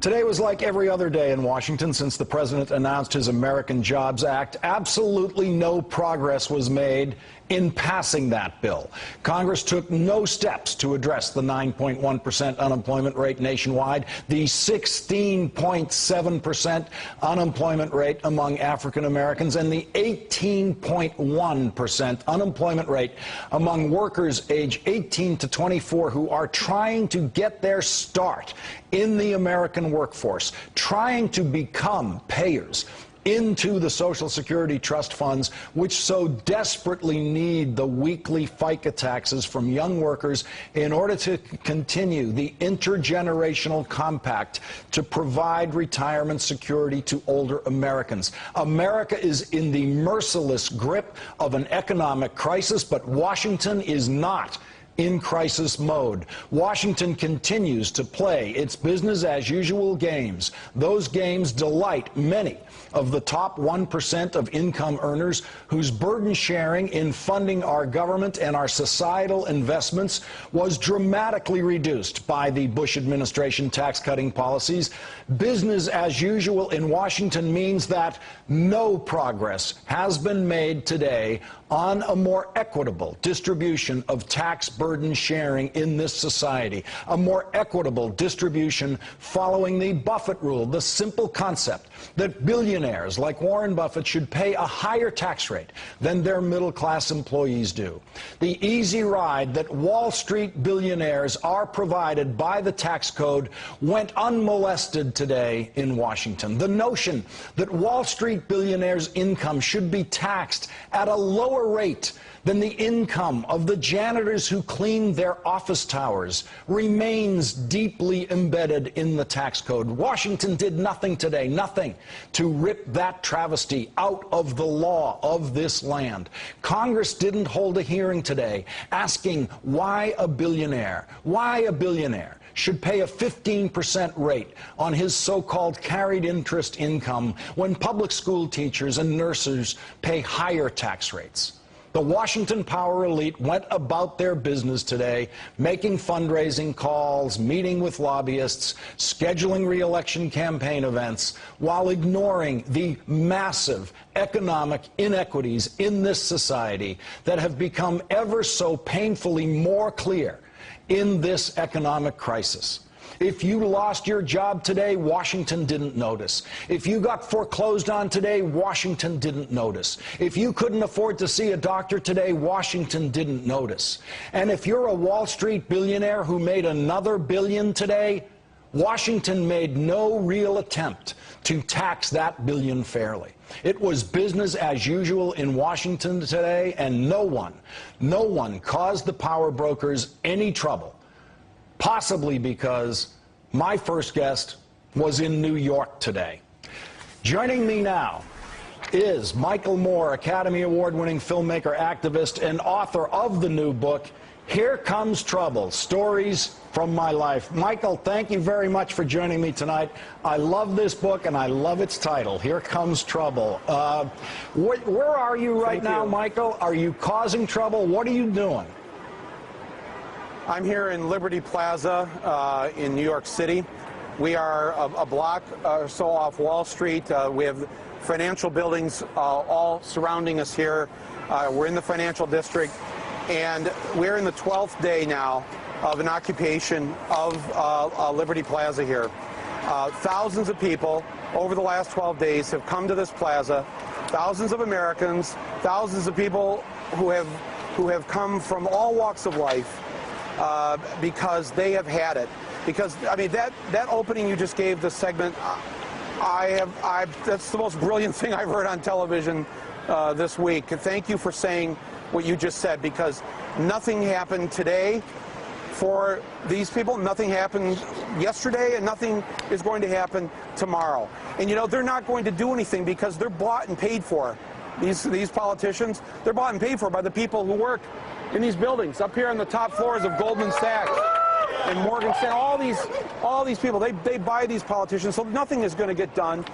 Today was like every other day in Washington since the president announced his American Jobs Act. Absolutely no progress was made in passing that bill. Congress took no steps to address the 9.1% unemployment rate nationwide, the 16.7% unemployment rate among African Americans, and the 18.1% unemployment rate among workers age 18 to 24 who are trying to get their start in the American workforce, trying to become payers into the Social Security trust funds, which so desperately need the weekly FICA taxes from young workers in order to continue the intergenerational compact to provide retirement security to older Americans. America is in the merciless grip of an economic crisis, but Washington is not in crisis mode. Washington continues to play its business-as-usual games. Those games delight many of the top 1% of income earners whose burden sharing in funding our government and our societal investments was dramatically reduced by the Bush administration tax-cutting policies. Business as usual in Washington means that no progress has been made today on a more equitable distribution of tax burden sharing in this society, a more equitable distribution following the Buffett rule, the simple concept that billionaires like Warren Buffett should pay a higher tax rate than their middle-class employees do. The easy ride that Wall Street billionaires are provided by the tax code went unmolested today in Washington. The notion that Wall Street billionaires' income should be taxed at a lower rate than the income of the janitors who clean their office towers remains deeply embedded in the tax code. Washington did nothing today, nothing, to rip that travesty out of the law of this land. Congress didn't hold a hearing today asking why a billionaire should pay a 15% rate on his so-called carried interest income when public school teachers and nurses pay higher tax rates. The Washington power elite went about their business today, making fundraising calls, meeting with lobbyists, scheduling re-election campaign events, while ignoring the massive economic inequities in this society that have become ever so painfully more clear in this economic crisis. If you lost your job today, Washington didn't notice. If you got foreclosed on today, Washington didn't notice. If you couldn't afford to see a doctor today, Washington didn't notice. And if you're a Wall Street billionaire who made another billion today, Washington made no real attempt to tax that billion fairly. It was business as usual in Washington today, and no one caused the power brokers any trouble. Possibly because my first guest was in New York today. Joining me now is Michael Moore, Academy Award-winning filmmaker, activist, and author of the new book, Here Comes Trouble, Stories from My Life. Michael, thank you very much for joining me tonight. I love this book, and I love its title, Here Comes Trouble. Where are you right now, Michael? Are you causing trouble? What are you doing? I'm here in Liberty Plaza in New York City. We are a block or so off Wall Street. We have financial buildings all surrounding us here. We're in the financial district, and we're in the 12th day now of an occupation of Liberty Plaza here. Thousands of people over the last 12 days have come to this plaza. Thousands of Americans, thousands of people who have come from all walks of life. Because they have had it. Because, I mean, that opening you just gave, the segment, that's the most brilliant thing I've heard on television this week. And thank you for saying what you just said, because nothing happened today for these people. Nothing happened yesterday, and nothing is going to happen tomorrow. And, you know, they're not going to do anything because they're bought and paid for. These politicians, they're bought and paid for by the people who work in these buildings up here on the top floors of Goldman Sachs. and Morgan Stanley, all these people, they buy these politicians, so nothing is going to get done.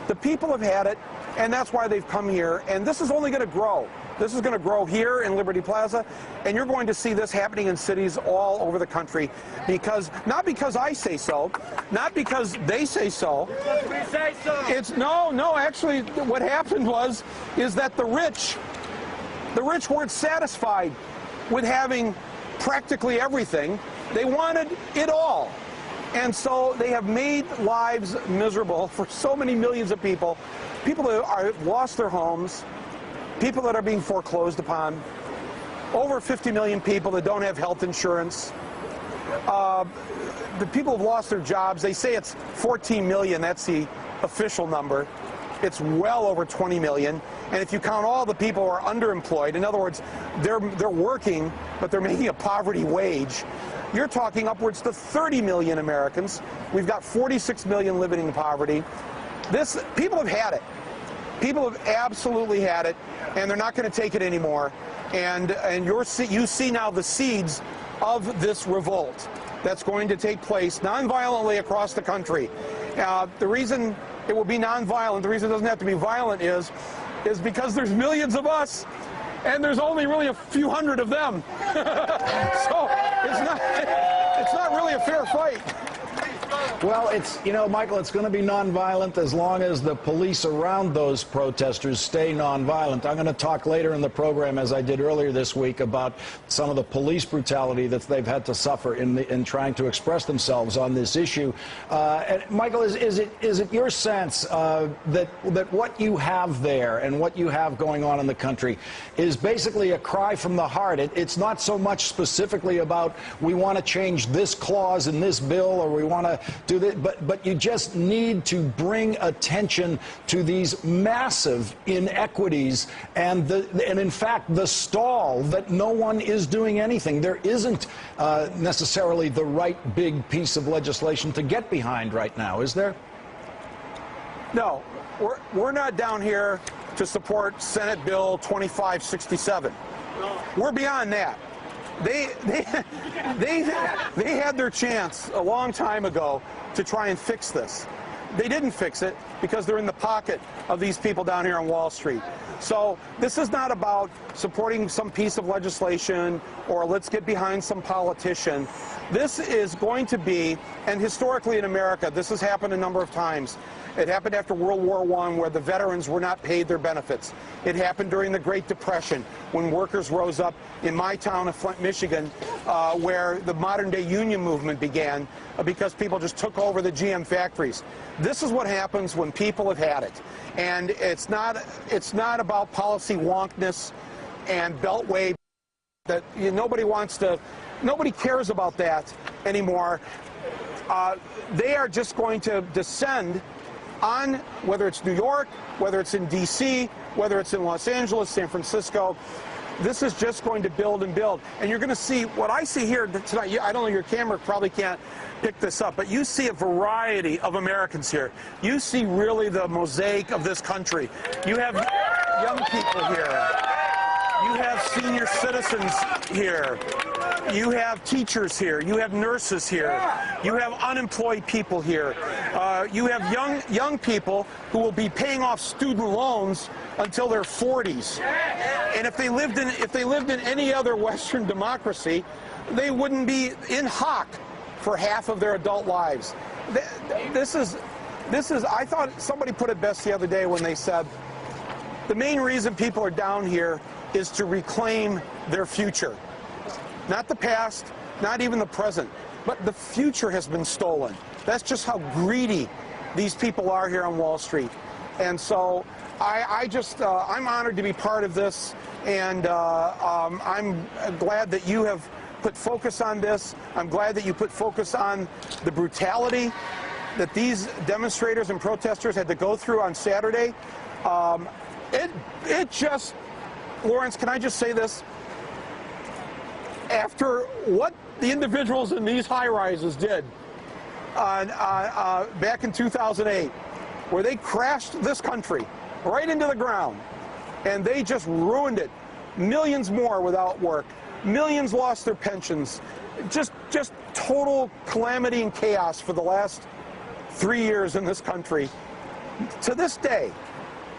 The people have had it, and that's why they've come here, and this is only going to grow. This is going to grow here in Liberty Plaza, and you're going to see this happening in cities all over the country, because not because I say so, not because they say so. We say so. It's no. Actually, what happened is that the rich weren't satisfied with having practically everything. They wanted it all. And so they have made lives miserable for so many millions of people. People that have lost their homes, people that are being foreclosed upon, over 50 million people that don't have health insurance. The people have lost their jobs. They say it's 14 million. That's the official number. It's well over 20 million. And if you count all the people who are underemployed, in other words, they're working, but they're making a poverty wage, you're talking upwards to 30 million Americans. We've got 46 million living in poverty. People have had it. People have absolutely had it, and they're not going to take it anymore. And you see now the seeds of this revolt that's going to take place nonviolently across the country. The reason it will be nonviolent, the reason it doesn't have to be violent is because there's millions of us, and there's only really a few hundred of them. So it's not really a fair fight. Well, Michael, it's going to be nonviolent as long as the police around those protesters stay nonviolent. I'm going to talk later in the program, as I did earlier this week, about some of the police brutality that they've had to suffer in trying to express themselves on this issue. And Michael, is it your sense that what you have there and what you have going on in the country is basically a cry from the heart? It's not so much specifically about we want to change this clause in this bill or we want to do this, but you just need to bring attention to these massive inequities and in fact the stall that no one is doing anything. There isn't necessarily the right big piece of legislation to get behind right now, is there? No, we're not down here to support Senate Bill 2567. We're beyond that. They had their chance a long time ago to try and fix this. They didn't fix it because they're in the pocket of these people down here on Wall Street. So this is not about supporting some piece of legislation or let's get behind some politician. This is going to be, and historically in America, this has happened a number of times. It happened after World War I, where the veterans were not paid their benefits. It happened during the Great Depression, when workers rose up in my town of Flint, Michigan, where the modern-day union movement began because people just took over the GM factories. This is what happens when people have had it. And it's not about policy wonkness and beltway. That nobody cares about that anymore. They are just going to descend on, whether it's New York, whether it's in D.C., whether it's in Los Angeles, San Francisco. This is just going to build and build. And you're going to see what I see here tonight. I don't know, your camera probably can't pick this up, but you see a variety of Americans here. You see really the mosaic of this country. You have young people here. You have senior citizens here. You have teachers here. You have nurses here. You have unemployed people here. You have young people who will be paying off student loans until their 40s. And if they lived in any other Western democracy, they wouldn't be in hock for half of their adult lives. This is. I thought somebody put it best the other day when they said the main reason people are down here is to reclaim their future. Not the past, not even the present, but the future has been stolen. That's just how greedy these people are here on Wall Street. And so I'm honored to be part of this, and I'm glad that you have put focus on this. I'm glad that you put focus on the brutality that these demonstrators and protesters had to go through on Saturday. It just, Lawrence, can I just say this? After what the individuals in these high-rises did back in 2008, where they crashed this country right into the ground, and they just ruined it. Millions more without work. Millions lost their pensions. Just total calamity and chaos for the last 3 years in this country. To this day,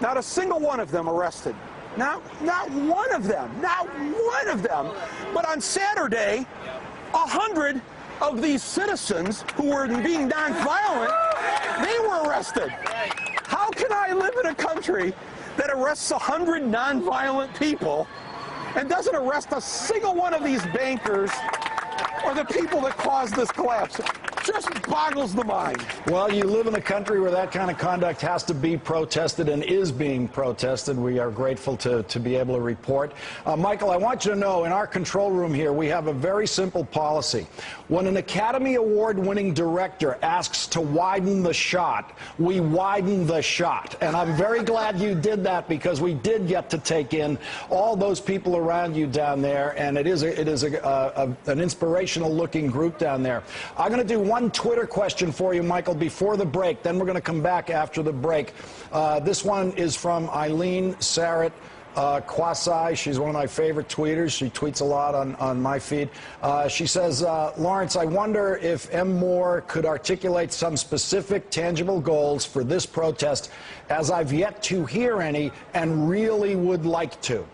not a single one of them arrested. Not one of them. Not one of them. But on Saturday, 100 of these citizens who were being nonviolent, they were arrested. How can I live in a country that arrests 100 nonviolent people and doesn't arrest a single one of these bankers or the people that caused this collapse? Just boggles the mind. Well, you live in a country where that kind of conduct has to be protested and is being protested. We are grateful to be able to report. Michael, I want you to know, in our control room here, we have a very simple policy. When an Academy Award-winning director asks to widen the shot, we widen the shot. And I'm very glad you did that, because we did get to take in all those people around you down there, and it is an inspirational-looking group down there. I'm going to do one Twitter question for you, Michael, before the break. Then we're going to come back after the break. This one is from Eileen Sarrett Kwasai. She's one of my favorite tweeters. She tweets a lot on my feed. She says, Lawrence, I wonder if M. Moore could articulate some specific, tangible goals for this protest, as I've yet to hear any and really would like to.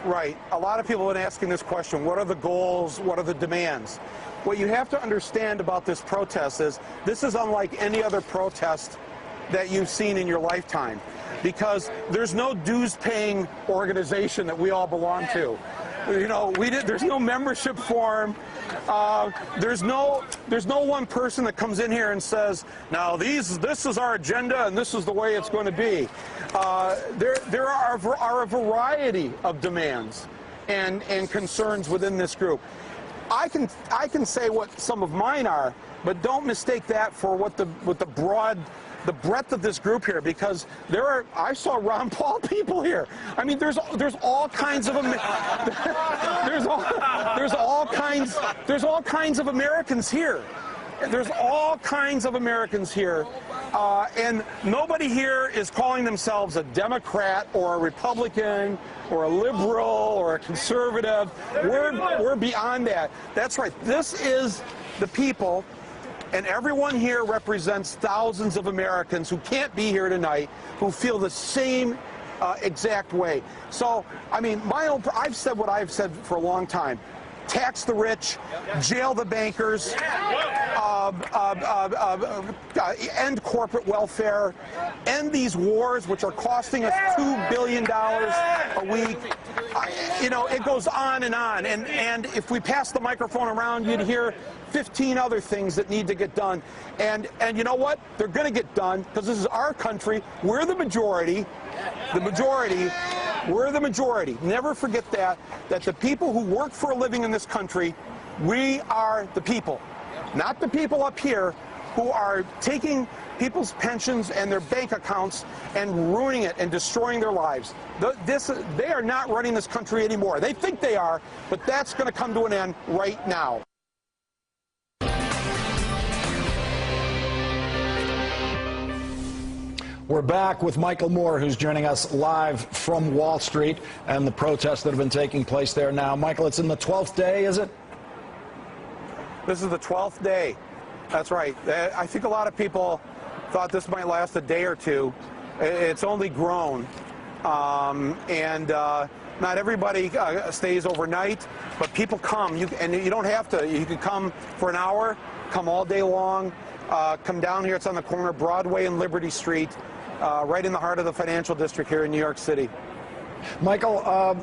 Right. A lot of people have been asking this question. What are the goals? What are the demands? What you have to understand about this protest is this is unlike any other protest that you've seen in your lifetime, because there's no dues-paying organization that we all belong to. You know, there's no membership form. There's no one person that comes in here and says, now this is our agenda and this is the way it's going to be. There are a variety of demands and concerns within this group. I can say what some of mine are, but don't mistake that for what the breadth of this group here, because I saw Ron Paul people here. I mean, there's all kinds of there's all kinds of Americans here. There's all kinds of Americans here, and nobody here is calling themselves a Democrat or a Republican or a liberal or a conservative. We're beyond that. That's right. This is the people, and everyone here represents thousands of Americans who can't be here tonight, who feel the same exact way. So, I mean, I've said what I've said for a long time. Tax the rich, jail the bankers, end corporate welfare, end these wars which are costing us $2 billion a week. You know, it goes on and on. And if we pass the microphone around, you'd hear 15 other things that need to get done. And you know what? They're going to get done, because this is our country. We're the majority. We're the majority. Never forget that the people who work for a living in this country, we are the people. Not the people up here who are taking people's pensions and their bank accounts and ruining it and destroying their lives. They are not running this country anymore. They think they are, but that's going to come to an end right now. We're back with Michael Moore, who's joining us live from Wall Street and the protests that have been taking place there now. Michael, it's in the 12th day, is it? This is the 12th day. That's right. I think a lot of people thought this might last a day or two. It's only grown. Not everybody stays overnight, but people come. And you don't have to. You can come for an hour, come all day long, come down here. It's on the corner of Broadway and Liberty Street. Right in the heart of the financial district here in New York City. Michael,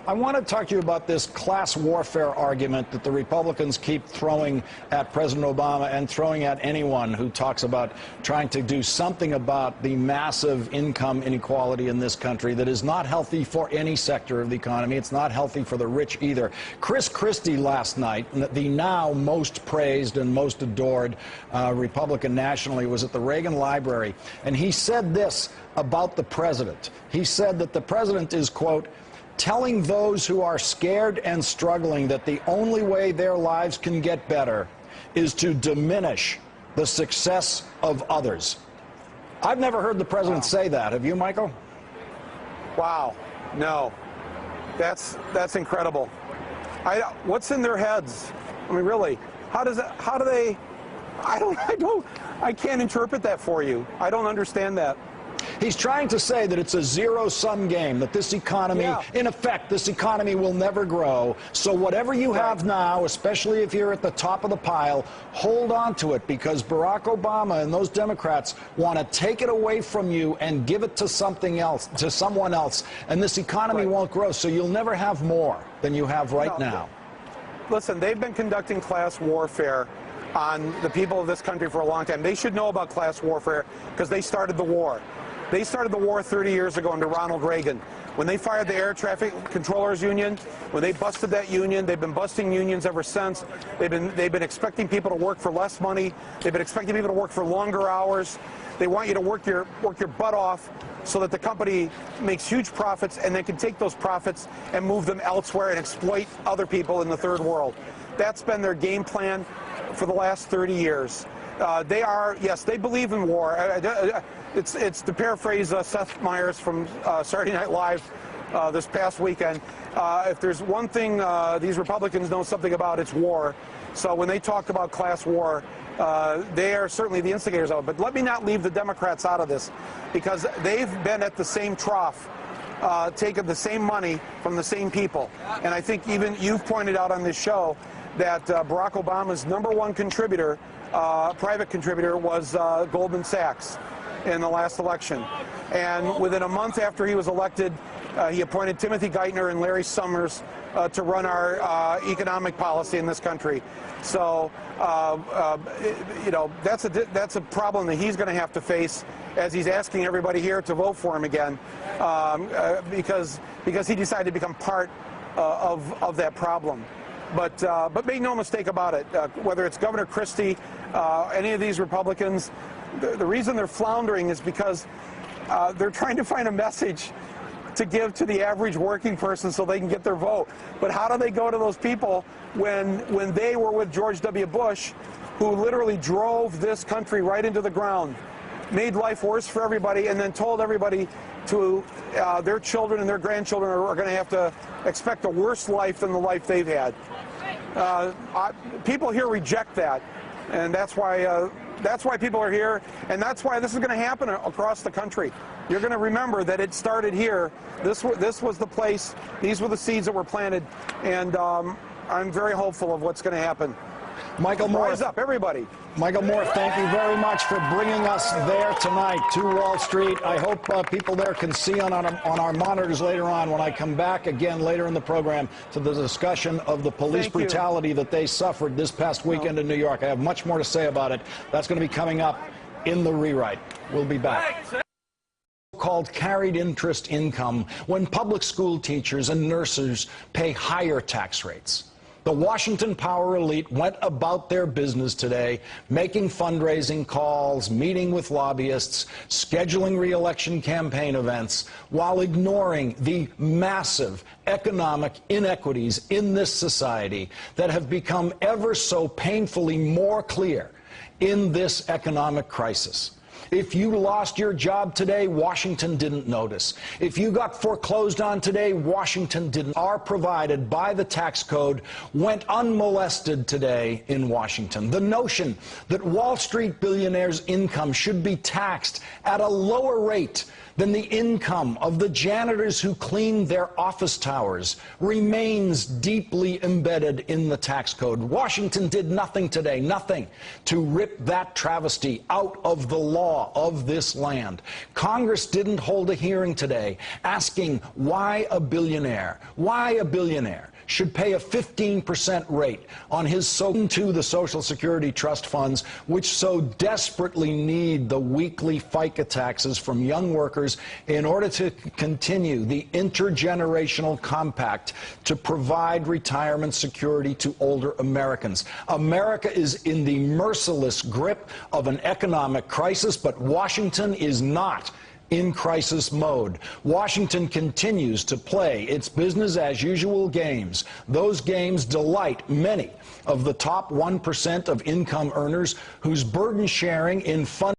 I want to talk to you about this class warfare argument that the Republicans keep throwing at President Obama and throwing at anyone who talks about trying to do something about the massive income inequality in this country that is not healthy for any sector of the economy. It's not healthy for the rich either. Chris Christie last night, the now most praised and most adored Republican nationally, was at the Reagan Library, and he said this about the president. He said that the president is, quote, telling those who are scared and struggling that the only way their lives can get better is to diminish the success of others. I've never heard the president say that. Have you, Michael? Wow. No. That's incredible. What's in their heads? I mean, really, How do they, I can't interpret that for you. I don't understand that. He's trying to say that it's a zero-sum game, that this economy, in effect, this economy will never grow. So whatever you have now, especially if you're at the top of the pile, hold on to it, because Barack Obama and those Democrats want to take it away from you and give it to something else, to someone else, and this economy won't grow. So you'll never have more than you have right now. Listen, they've been conducting class warfare on the people of this country for a long time. They should know about class warfare because they started the war. They started the war 30 years ago under Ronald Reagan. When they fired the Air Traffic Controllers Union, when they busted that union, they've been busting unions ever since. They've been expecting people to work for less money. They've been expecting people to work for longer hours. They want you to work your butt off so that the company makes huge profits and they can take those profits and move them elsewhere and exploit other people in the third world. That's been their game plan for the last 30 years. Yes, they believe in war. It's to paraphrase Seth Meyers from Saturday Night Live this past weekend. If there's one thing these Republicans know something about, it's war. So when they talk about class war, they are certainly the instigators of it. But let me not leave the Democrats out of this, because they've been at the same trough, taking the same money from the same people. And I think even you've pointed out on this show that Barack Obama's #1 contributor, private contributor, was Goldman Sachs in the last election. And within a month after he was elected, he appointed Timothy Geithner and Larry Summers to run our economic policy in this country. So, you know, that's a problem that he's going to have to face as he's asking everybody here to vote for him again, because he decided to become part of that problem. But make no mistake about it, whether it's Governor Christie, any of these Republicans, the reason they're floundering is because they're trying to find a message to give to the average working person so they can get their vote. But how do they go to those people when they were with George W. Bush, who literally drove this country right into the ground, made life worse for everybody, and then told everybody to their children and their grandchildren are going to have to expect a worse life than the life they've had. People here reject that, and that's why people are here, and that's why this is going to happen across the country. You're going to remember that it started here. This was the place. These were the seeds that were planted, and I'm very hopeful of what's going to happen. Michael Moore, rise up, everybody. Michael Moore, thank you very much for bringing us there tonight to Wall Street. I hope people there can see on our monitors later on when I come back again later in the program to the discussion of the police brutality that they suffered this past weekend in New York. I have much more to say about it. That's going to be coming up in the rewrite. We'll be back. Called carried interest income when public school teachers and nurses pay higher tax rates. The Washington power elite went about their business today, making fundraising calls, meeting with lobbyists, scheduling re-election campaign events, while ignoring the massive economic inequities in this society that have become ever so painfully more clear in this economic crisis. If you lost your job today, Washington didn't notice. If you got foreclosed on today, Washington didn't. Are provided by the tax code went unmolested today in Washington. The notion that Wall Street billionaires' income should be taxed at a lower rate than the income of the janitors who clean their office towers remains deeply embedded in the tax code. Washington did nothing today, nothing, to rip that travesty out of the law of this land. Congress didn't hold a hearing today asking why a billionaire should pay a 15% rate on his to the Social Security trust funds, which so desperately need the weekly FICA taxes from young workers in order to continue the intergenerational compact to provide retirement security to older Americans. America is in the merciless grip of an economic crisis, but Washington is not in crisis mode. Washington continues to play its business-as-usual games. Those games delight many of the top 1% of income earners whose burden sharing in fund.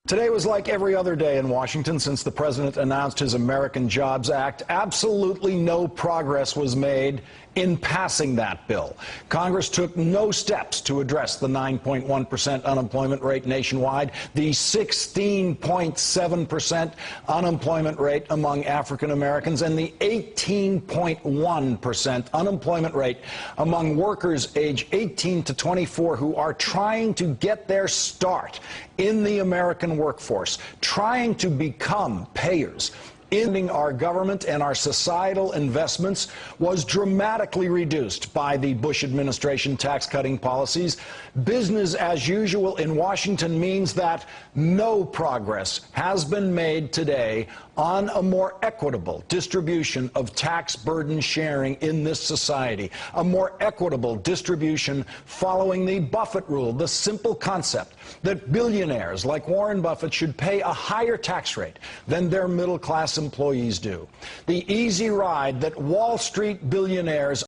Today was like every other day in Washington since the president announced his American Jobs Act. Absolutely no progress was made In passing that bill, Congress took no steps to address the 9.1% unemployment rate nationwide, the 16.7% unemployment rate among African Americans, and the 18.1% unemployment rate among workers age 18 to 24 who are trying to get their start in the American workforce, trying to become payers. Ending our government and our societal investments was dramatically reduced by the Bush administration tax-cutting policies. Business as usual in Washington means that no progress has been made today on a more equitable distribution of tax burden sharing in this society, a more equitable distribution following the Buffett rule, the simple concept that billionaires like Warren Buffett should pay a higher tax rate than their middle-class employees do. The easy ride that Wall Street billionaires